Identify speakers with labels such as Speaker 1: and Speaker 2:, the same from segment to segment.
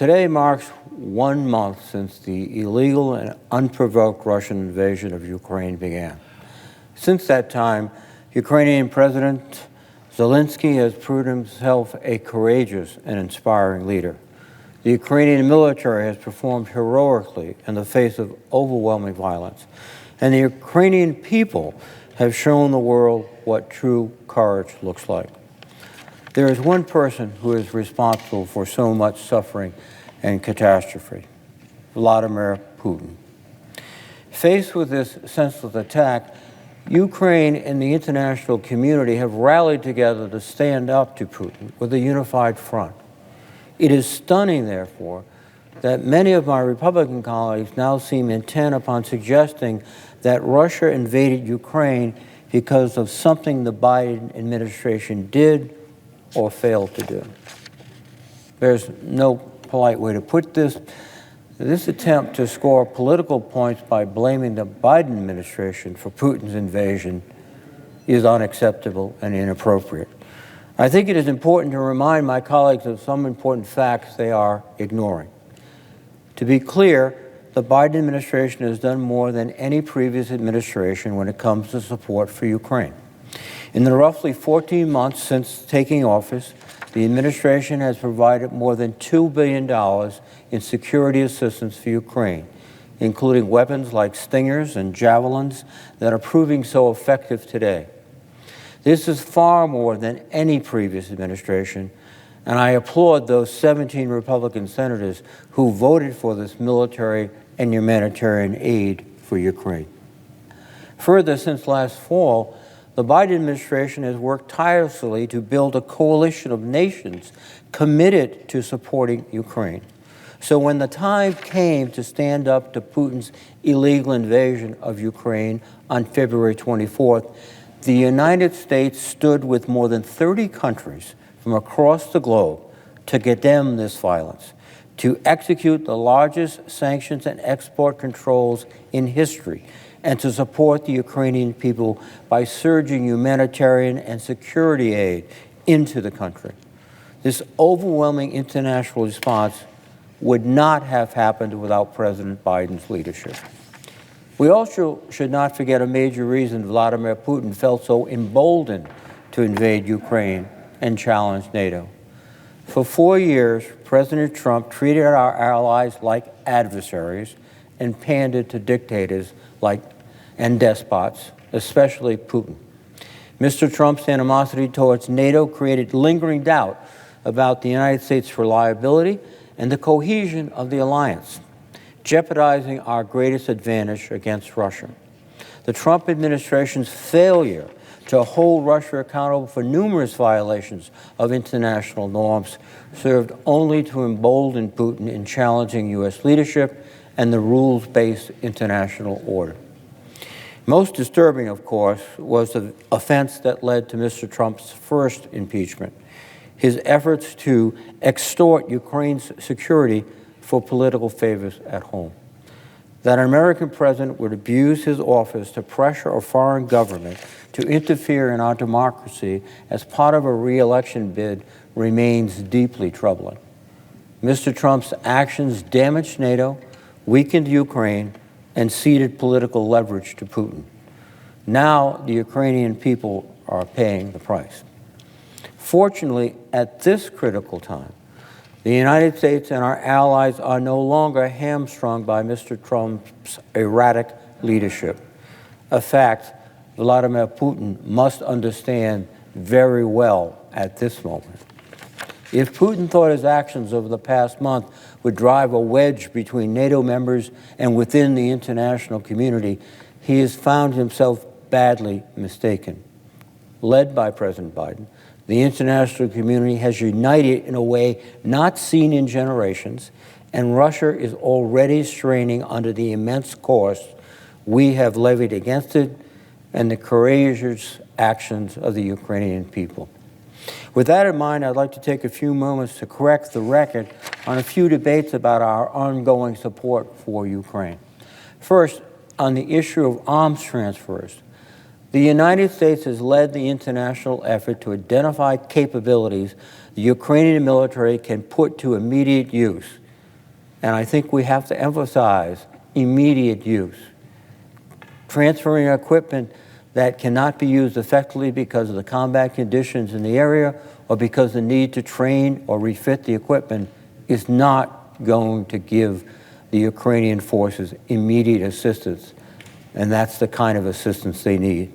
Speaker 1: Today marks 1 month since the illegal and unprovoked Russian invasion of Ukraine began. Since that time, Ukrainian President Zelensky has proved himself a courageous and inspiring leader. The Ukrainian military has performed heroically in the face of overwhelming violence, and the Ukrainian people have shown the world what true courage looks like. There is one person who is responsible for so much suffering and catastrophe: Vladimir Putin. Faced with this senseless attack, Ukraine and the international community have rallied together to stand up to Putin with a unified front. It is stunning, therefore, that many of my Republican colleagues now seem intent upon suggesting that Russia invaded Ukraine because of something the Biden administration did or failed to do. There's no polite way to put this. This attempt to score political points by blaming the Biden administration for Putin's invasion is unacceptable and inappropriate. I think it is important to remind my colleagues of some important facts they are ignoring. To be clear, the Biden administration has done more than any previous administration when it comes to support for Ukraine. In the roughly 14 months since taking office, the administration has provided more than $2 billion in security assistance for Ukraine, including weapons like Stingers and Javelins that are proving so effective today. This is far more than any previous administration, and I applaud those 17 Republican senators who voted for this military and humanitarian aid for Ukraine. Further, since last fall, the Biden administration has worked tirelessly to build a coalition of nations committed to supporting Ukraine. So when the time came to stand up to Putin's illegal invasion of Ukraine on February 24th, the United States stood with more than 30 countries from across the globe to condemn this violence, to execute the largest sanctions and export controls in history, and to support the Ukrainian people by surging humanitarian and security aid into the country. This overwhelming international response would not have happened without President Biden's leadership. We also should not forget a major reason Vladimir Putin felt so emboldened to invade Ukraine and challenge NATO. For 4 years, President Trump treated our allies like adversaries and pandered to dictators and despots, especially Putin. Mr. Trump's animosity towards NATO created lingering doubt about the United States' reliability and the cohesion of the alliance, jeopardizing our greatest advantage against Russia. The Trump administration's failure to hold Russia accountable for numerous violations of international norms served only to embolden Putin in challenging U.S. leadership and the rules-based international order. Most disturbing, of course, was the offense that led to Mr. Trump's first impeachment, his efforts to extort Ukraine's security for political favors at home. That an American president would abuse his office to pressure a foreign government to interfere in our democracy as part of a re-election bid remains deeply troubling. Mr. Trump's actions damaged NATO, weakened Ukraine, and ceded political leverage to Putin. Now the Ukrainian people are paying the price. Fortunately, at this critical time, the United States and our allies are no longer hamstrung by Mr. Trump's erratic leadership, a fact Vladimir Putin must understand very well at this moment. If Putin thought his actions over the past month would drive a wedge between NATO members and within the international community, he has found himself badly mistaken. Led by President Biden, the international community has united in a way not seen in generations, and Russia is already straining under the immense cost we have levied against it and the courageous actions of the Ukrainian people. With that in mind, I'd like to take a few moments to correct the record on a few debates about our ongoing support for Ukraine. First, on the issue of arms transfers, the United States has led the international effort to identify capabilities the Ukrainian military can put to immediate use And I think we have to emphasize immediate use. Transferring equipment that cannot be used effectively because of the combat conditions in the area or because the need to train or refit the equipment is not going to give the Ukrainian forces immediate assistance, and that's the kind of assistance they need.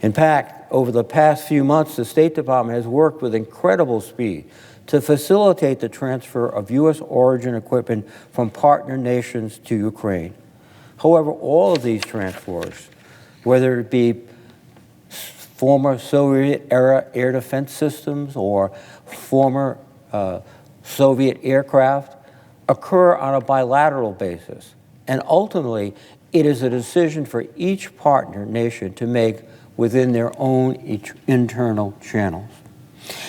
Speaker 1: In fact, over the past few months, the State Department has worked with incredible speed to facilitate the transfer of U.S. origin equipment from partner nations to Ukraine. However, all of these transfers, whether it be former Soviet-era air defense systems or former Soviet aircraft, occur on a bilateral basis. And ultimately, it is a decision for each partner nation to make within their own internal channels.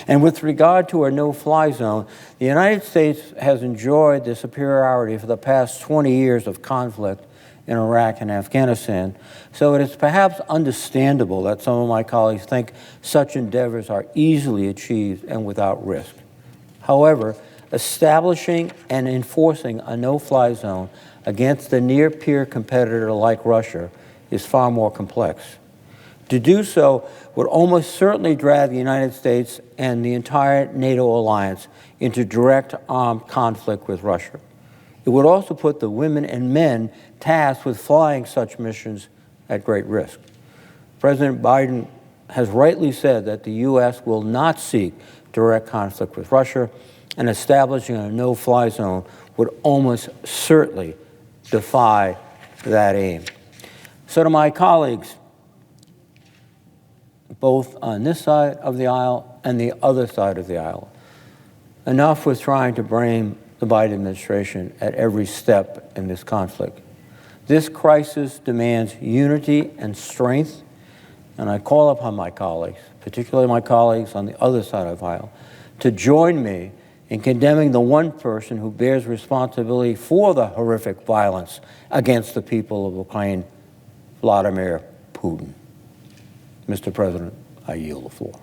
Speaker 1: And with regard to a no-fly zone, the United States has enjoyed the superiority for the past 20 years of conflict in Iraq and Afghanistan, so it is perhaps understandable that some of my colleagues think such endeavors are easily achieved and without risk. However, establishing and enforcing a no-fly zone against a near-peer competitor like Russia is far more complex. To do so would almost certainly drag the United States and the entire NATO alliance into direct armed conflict with Russia. It would also put the women and men tasked with flying such missions at great risk. President Biden has rightly said that the U.S. will not seek direct conflict with Russia, and establishing a no-fly zone would almost certainly defy that aim. So to my colleagues, both on this side of the aisle and the other side of the aisle, enough with trying to blame the Biden administration at every step in this conflict. This crisis demands unity and strength, and I call upon my colleagues, particularly my colleagues on the other side of the aisle, to join me in condemning the one person who bears responsibility for the horrific violence against the people of Ukraine, Vladimir Putin. Mr. President, I yield the floor.